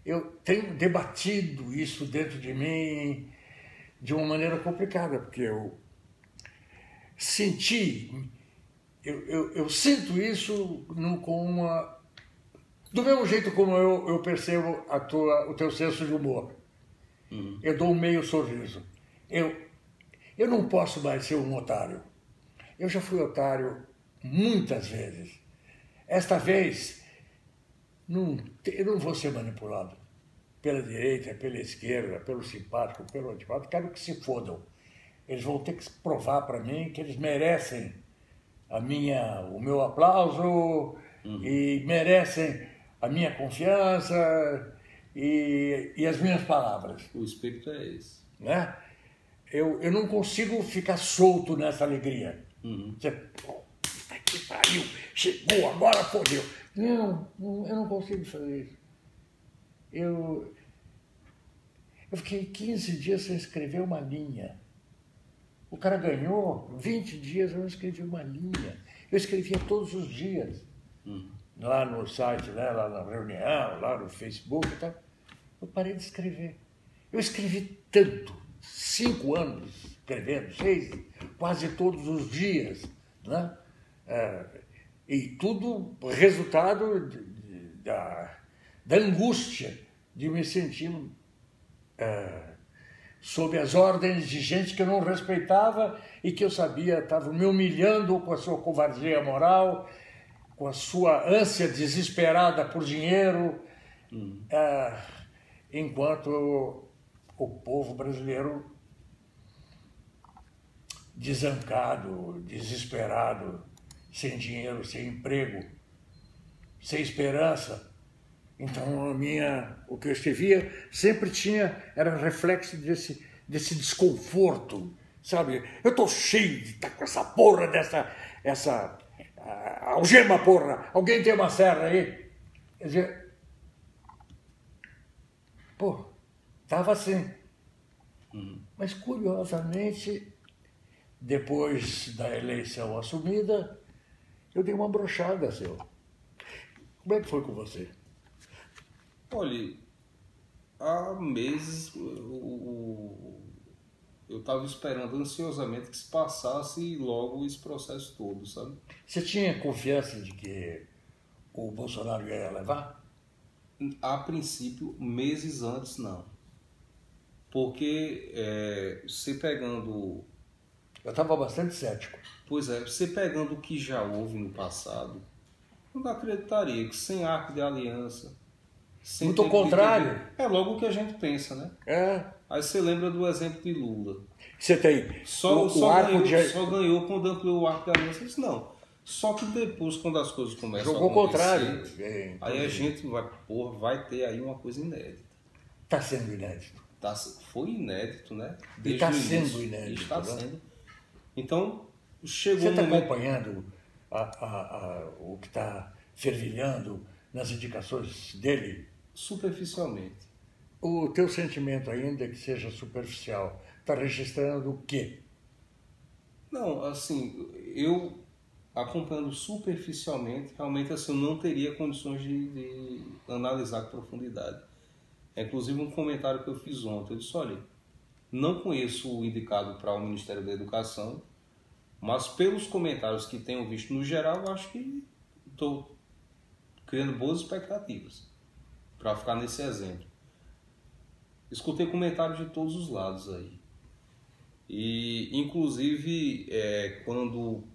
Eu tenho debatido isso dentro de mim de uma maneira complicada, porque eu sinto isso do mesmo jeito como eu percebo o teu senso de humor. Eu dou um meio sorriso. Eu não posso mais ser um otário. Eu já fui otário muitas vezes. Esta vez, eu não vou ser manipulado pela direita, pela esquerda, pelo simpático, pelo antipático. Quero que se fodam. Eles vão ter que provar para mim que eles merecem o meu aplauso e merecem a minha confiança e as minhas palavras. O espírito é esse. Né? Eu não consigo ficar solto nessa alegria. Que pariu, chegou, agora fodeu. Não, eu não consigo fazer isso. Eu fiquei 15 dias sem escrever uma linha. O cara ganhou 20 dias, eu não escrevi uma linha. Eu escrevia todos os dias. Lá no site, né, lá na reunião, lá no Facebook e tal. Eu parei de escrever. Eu escrevi tanto, 5 anos escrevendo, 6, quase todos os dias, né? E tudo resultado da angústia de me sentir sob as ordens de gente que eu não respeitava e que eu sabia estava me humilhando com a sua covardia moral, com a sua ânsia desesperada por dinheiro, enquanto o povo brasileiro desancado, desesperado, sem dinheiro, sem emprego, sem esperança. Então o que eu escrevia sempre era reflexo desse desconforto, sabe? Eu tô cheio de estar com essa porra essa algema, porra. Alguém tem uma serra aí? Quer dizer, pô, tava assim. Mas curiosamente, depois da eleição assumida, eu dei uma brochada, seu. Como é que foi com você? Olha, há meses eu estava esperando ansiosamente que se passasse logo esse processo todo, sabe? Você tinha confiança de que o Bolsonaro ia levar? A princípio, meses antes, não. Porque você pegando... Eu estava bastante cético. Pois é, você pegando o que já houve no passado, eu não acreditaria que sem arco de aliança... Muito ao contrário. É logo o que a gente pensa, né? É. Aí você lembra do exemplo de Lula. Você tem Só ganhou quando ampliou o arco de aliança. Eu disse, não. Só que depois, quando as coisas começam Jogou a acontecer... contrário. Aí a gente vai ter aí uma coisa inédita. Está sendo inédito. Foi inédito, né? Está sendo inédito. Está sendo. Então, chegou Você está acompanhando o que está fervilhando nas indicações dele? Superficialmente. O teu sentimento, ainda que seja superficial, está registrando o quê? Não, assim, eu acompanhando superficialmente, realmente assim, eu não teria condições de analisar com profundidade. É inclusive um comentário que eu fiz ontem. Eu disse, olha, não conheço o indicado para o Ministério da Educação, mas pelos comentários que tenho visto no geral, eu acho que estou criando boas expectativas para ficar nesse exemplo. Escutei comentários de todos os lados aí. E, inclusive, quando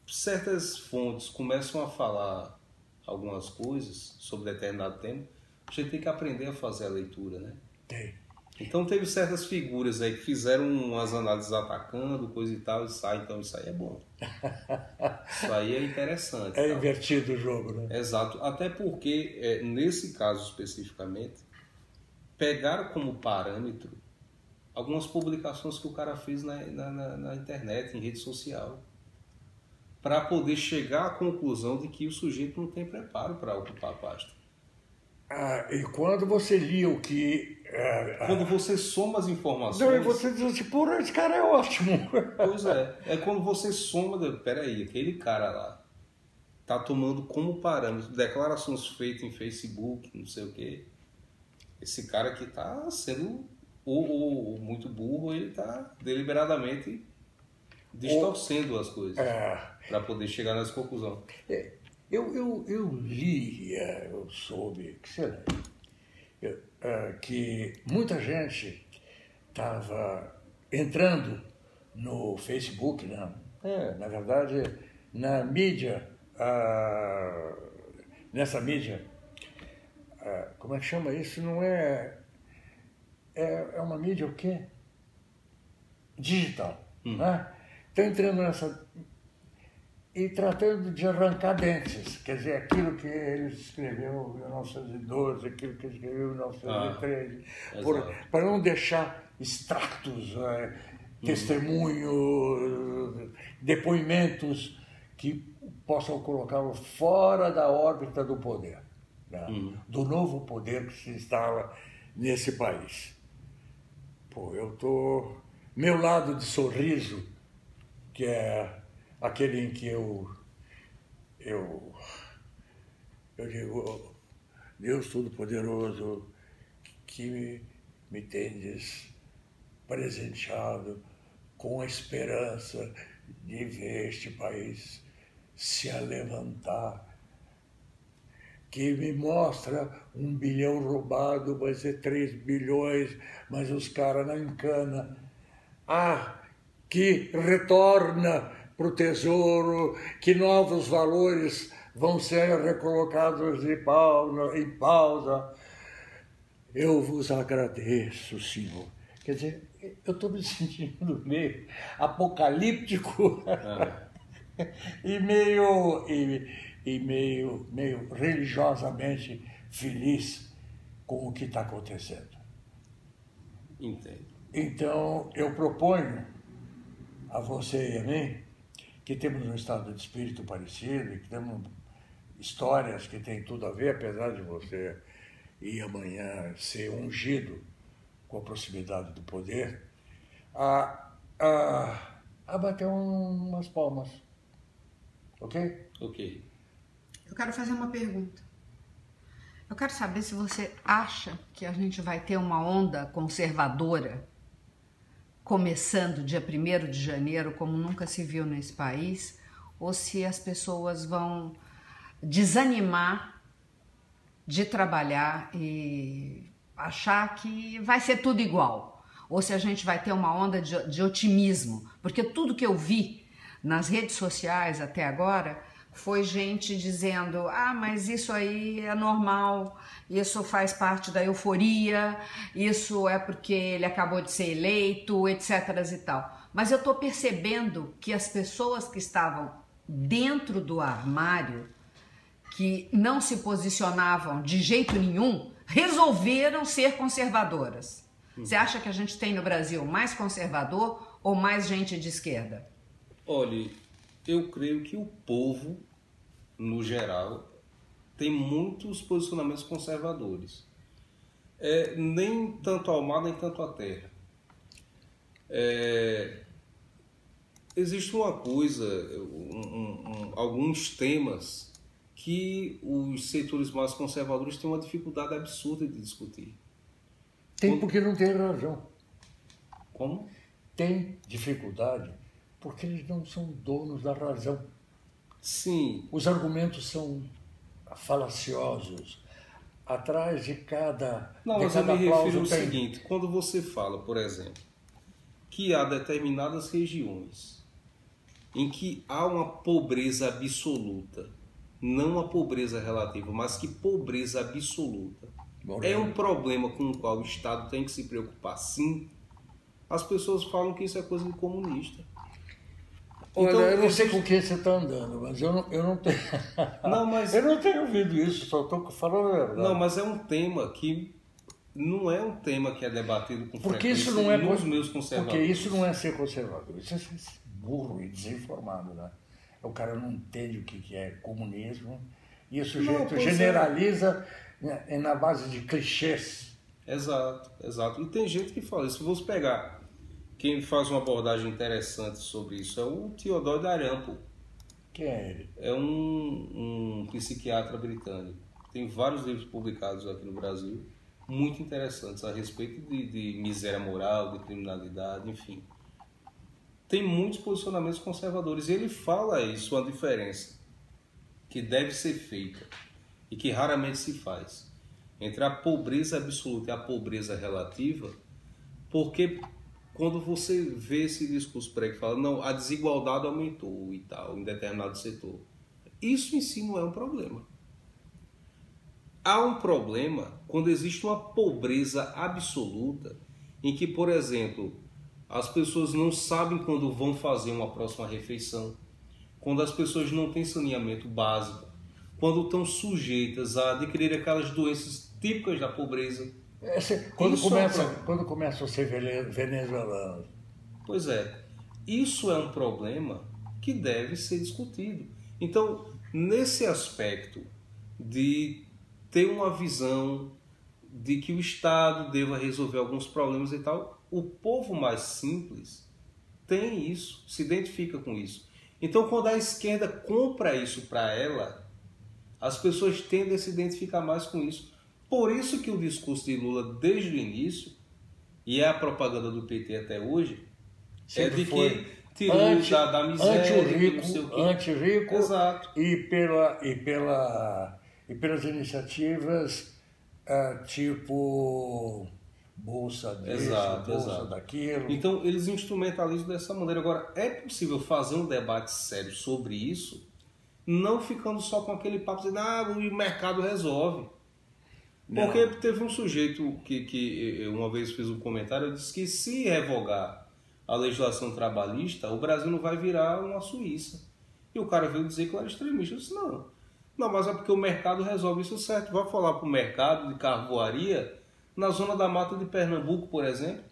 certas fontes começam a falar algumas coisas sobre determinado tema, a gente tem que aprender a fazer a leitura, né? Tem. Então, teve certas figuras aí que fizeram umas análises atacando, coisa e tal, então isso aí é bom. Isso aí é interessante. É invertido o jogo, né? Exato. Até porque, nesse caso especificamente, pegaram como parâmetro algumas publicações que o cara fez na internet, em rede social, para poder chegar à conclusão de que o sujeito não tem preparo para ocupar a pasta. E quando você lia o que... Quando você soma as informações... Não, e você diz assim, porra, esse cara é ótimo. Pois é quando você soma... Peraí, aquele cara lá tá tomando como parâmetro declarações feitas em Facebook, não sei o quê. Esse cara aqui tá sendo ou muito burro, ele tá deliberadamente distorcendo as coisas para poder chegar nessa conclusão. Eu li, eu soube, que muita gente estava entrando no Facebook, né? Na verdade, na mídia, nessa mídia, como é que chama isso? Não é uma mídia o quê? Digital, né? Estão entrando nessa... e tratando de arrancar dentes, quer dizer, aquilo que ele escreveu em 1912, aquilo que ele escreveu em 1913, para não deixar extratos, testemunhos, depoimentos que possam colocá-lo fora da órbita do poder, né? Do novo poder que se instala nesse país. Pô, eu tô... Meu lado de sorriso, que é aquele em que eu digo, Deus Todo-Poderoso, que me tendes presenteado com a esperança de ver este país se levantar, que me mostra 1 bilhão roubado, vai ser 3 bilhões, mas os caras não encanam. Que retorna para o tesouro, que novos valores vão ser recolocados em pausa. Eu vos agradeço, Senhor. Quer dizer, eu estou me sentindo meio apocalíptico e meio religiosamente feliz com o que está acontecendo. Entendo. Então, eu proponho a você e a mim, que temos um estado de espírito parecido, e que temos histórias que têm tudo a ver, apesar de você ir amanhã ser ungido com a proximidade do poder, a bater umas palmas. Ok? Ok. Eu quero fazer uma pergunta. Eu quero saber se você acha que a gente vai ter uma onda conservadora começando dia 1º de janeiro, como nunca se viu nesse país, ou se as pessoas vão desanimar de trabalhar e achar que vai ser tudo igual, ou se a gente vai ter uma onda de otimismo, porque tudo que eu vi nas redes sociais até agora foi gente dizendo, mas isso aí é normal, isso faz parte da euforia, isso é porque ele acabou de ser eleito, etc. e tal. Mas eu estou percebendo que as pessoas que estavam dentro do armário, que não se posicionavam de jeito nenhum, resolveram ser conservadoras. Você acha que a gente tem no Brasil mais conservador ou mais gente de esquerda? Olha, eu creio que o povo, no geral, tem muitos posicionamentos conservadores. Nem tanto ao mar, nem tanto à terra. Existe uma coisa, alguns temas que os setores mais conservadores têm uma dificuldade absurda de discutir. Tem porque não tem razão. Como? Tem dificuldade porque eles não são donos da razão. Sim. Os argumentos são falaciosos. Atrás de cada Não, de mas eu cada me refiro ao aplauso tem... seguinte, quando você fala, por exemplo, que há determinadas regiões em que há uma pobreza absoluta, não uma pobreza relativa, mas que pobreza absoluta, é um problema com o qual o Estado tem que se preocupar, sim. As pessoas falam que isso é coisa de comunista. Olha, Então, eu não sei com quem você está andando, mas eu não tenho... Não, mas... Eu não tenho ouvido isso, só estou falando a verdade. Não, mas é um tema que não é um tema que é debatido com porque frequência isso não é nos meus conservadores. Porque isso não é ser conservador, isso é ser burro e desinformado, né? O cara não entende o que é comunismo e o sujeito generaliza na base de clichês. Exato, exato. E tem gente que fala isso. Se você pegar, quem faz uma abordagem interessante sobre isso é o Theodore D'Arampo. Quem é ele? É um psiquiatra britânico. Tem vários livros publicados aqui no Brasil, muito interessantes a respeito de miséria moral, de criminalidade, enfim. Tem muitos posicionamentos conservadores. E ele fala isso, uma diferença que deve ser feita e que raramente se faz entre a pobreza absoluta e a pobreza relativa, porque quando você vê esse discurso por aí que fala, não, a desigualdade aumentou e tal, em determinado setor, isso em si não é um problema. Há um problema quando existe uma pobreza absoluta em que, por exemplo, as pessoas não sabem quando vão fazer uma próxima refeição, quando as pessoas não têm saneamento básico, quando estão sujeitas a adquirir aquelas doenças típicas da pobreza. Quando começam a ser venezuelanos. Pois é, isso é um problema que deve ser discutido. Então, nesse aspecto de ter uma visão de que o Estado deva resolver alguns problemas e tal, o povo mais simples tem isso, se identifica com isso. Então, quando a esquerda compra isso para ela, as pessoas tendem a se identificar mais com isso. Por isso que o discurso de Lula, desde o início, e é a propaganda do PT até hoje, sempre é de que tirou da miséria, anti-rico, exato. E pelas iniciativas tipo bolsa disso, bolsa daquilo. Então, eles instrumentalizam dessa maneira. Agora, é possível fazer um debate sério sobre isso, não ficando só com aquele papo de o mercado resolve. Porque teve um sujeito que uma vez fez um comentário, eu disse que se revogar a legislação trabalhista, o Brasil não vai virar uma Suíça. E o cara veio dizer que eu era extremista. Eu disse, não, mas é porque o mercado resolve isso certo. Vai falar para o mercado de carvoaria na zona da mata de Pernambuco, por exemplo.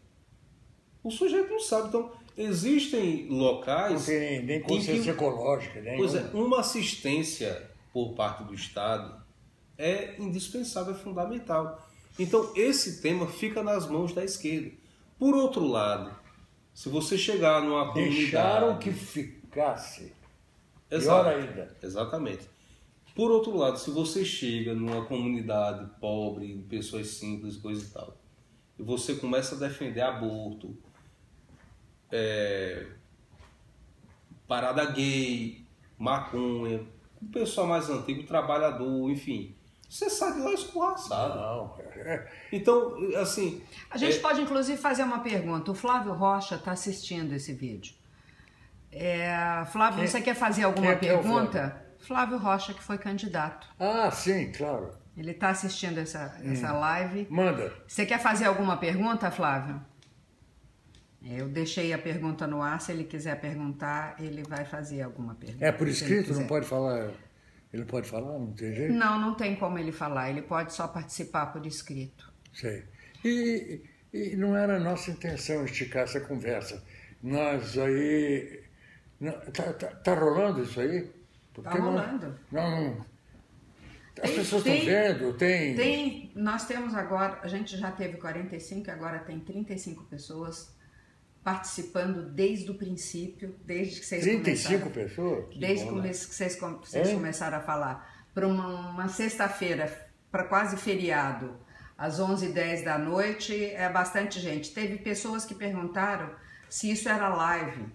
O sujeito não sabe. Então, existem locais... Não tem nem consciência ecológica. Nem pois é, uma assistência por parte do Estado é indispensável, é fundamental. Então, esse tema fica nas mãos da esquerda. Por outro lado, se você chegar numa comunidade... Deixaram que ficasse. Exato, pior ainda. Exatamente. Por outro lado, se você chega numa comunidade pobre, pessoas simples, coisa e tal, e você começa a defender aborto, parada gay, maconha, o pessoal mais antigo, trabalhador, enfim, você sai de lá escorraçado. Não. Então, assim... A gente pode, inclusive, fazer uma pergunta. O Flávio Rocha está assistindo esse vídeo. Flávio, você quer fazer alguma pergunta? Flávio Rocha, que foi candidato. Ah, sim, claro. Ele está assistindo essa live. Manda. Você quer fazer alguma pergunta, Flávio? Eu deixei a pergunta no ar. Se ele quiser perguntar, ele vai fazer alguma pergunta. É por escrito? Não pode falar? Ele pode falar? Não tem jeito? Não tem como ele falar. Ele pode só participar por escrito. Sei. E não era a nossa intenção esticar essa conversa. Nós aí... Tá rolando isso aí? Está rolando. As pessoas estão vendo, nós temos agora, a gente já teve 45, agora tem 35 pessoas participando desde o princípio, desde que vocês 35 pessoas? Desde que vocês começaram a falar. Para uma sexta-feira, para quase feriado, às 11h10 da noite, é bastante gente. Teve pessoas que perguntaram se isso era live,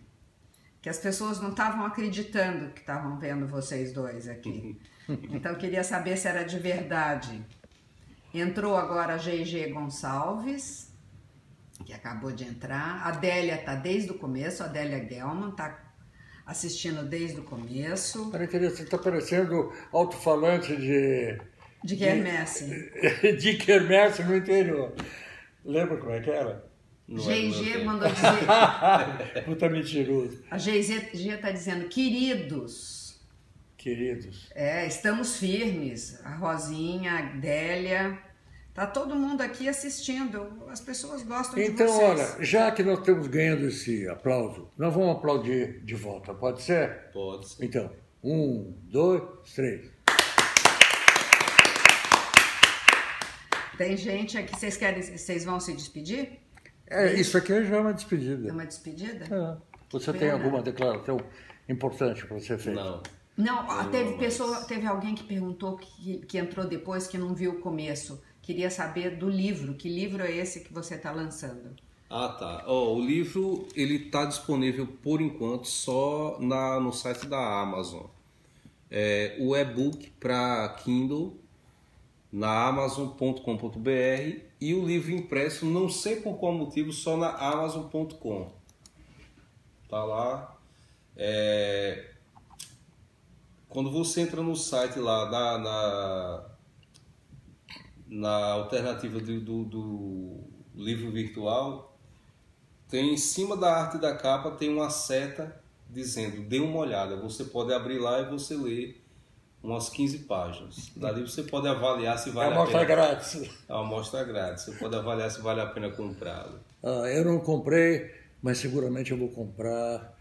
que as pessoas não estavam acreditando que estavam vendo vocês dois aqui. Então, eu queria saber se era de verdade. Entrou agora a GG Gonçalves, que acabou de entrar. A Adélia está desde o começo, a Adélia Gelman está assistindo desde o começo. Você está parecendo alto-falante de quermesse. De quermesse no interior. Lembra como é que era? GG mandou dizer... Puta mentiroso. A GG está dizendo, queridos. Estamos firmes. A Rosinha, a Adélia... Tá todo mundo aqui assistindo. As pessoas gostam de vocês. Então, olha, já que nós estamos ganhando esse aplauso, nós vamos aplaudir de volta. Pode ser? Pode ser. Então, 1, 2, 3. Tem gente aqui, vocês vão se despedir? Isso aqui já é uma despedida. É uma despedida? Você tem alguma declaração importante para ser feita? Não, teve alguém que perguntou que entrou depois, que não viu o começo. Queria saber do livro. Que livro é esse que você está lançando? Ah, tá. O livro ele está disponível por enquanto só no site da Amazon. O e-book para Kindle na amazon.com.br e o livro impresso, não sei por qual motivo, só na amazon.com. Tá lá. Quando você entra no site lá na alternativa do livro virtual, tem em cima da arte da capa tem uma seta dizendo dê uma olhada. Você pode abrir lá e você lê umas 15 páginas. Dali você pode avaliar se vale a pena. É uma amostra grátis. É uma amostra grátis. Você pode avaliar se vale a pena comprá-lo. Eu não comprei, mas seguramente eu vou comprar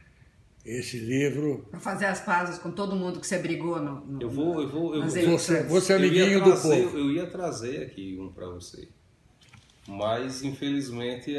esse livro. Para fazer as pazes com todo mundo que você brigou eu vou Você é amiguinho do povo. Eu ia trazer aqui um para você. Mas, infelizmente,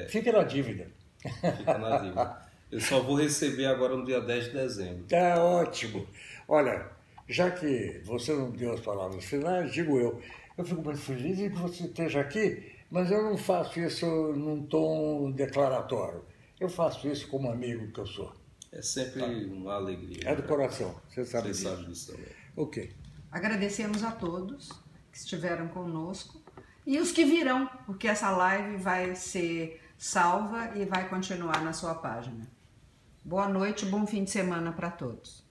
Fica na dívida. Fica na dívida. Eu só vou receber agora no dia 10 de dezembro. Tá ótimo. Olha, já que você não deu as palavras finais, digo eu fico muito feliz em que você esteja aqui, mas eu não faço isso num tom declaratório. Eu faço isso como amigo que eu sou. É sempre uma alegria. É do coração, você sabe disso. Você sabe disso também. Ok. Agradecemos a todos que estiveram conosco e os que virão, porque essa live vai ser salva e vai continuar na sua página. Boa noite, bom fim de semana para todos.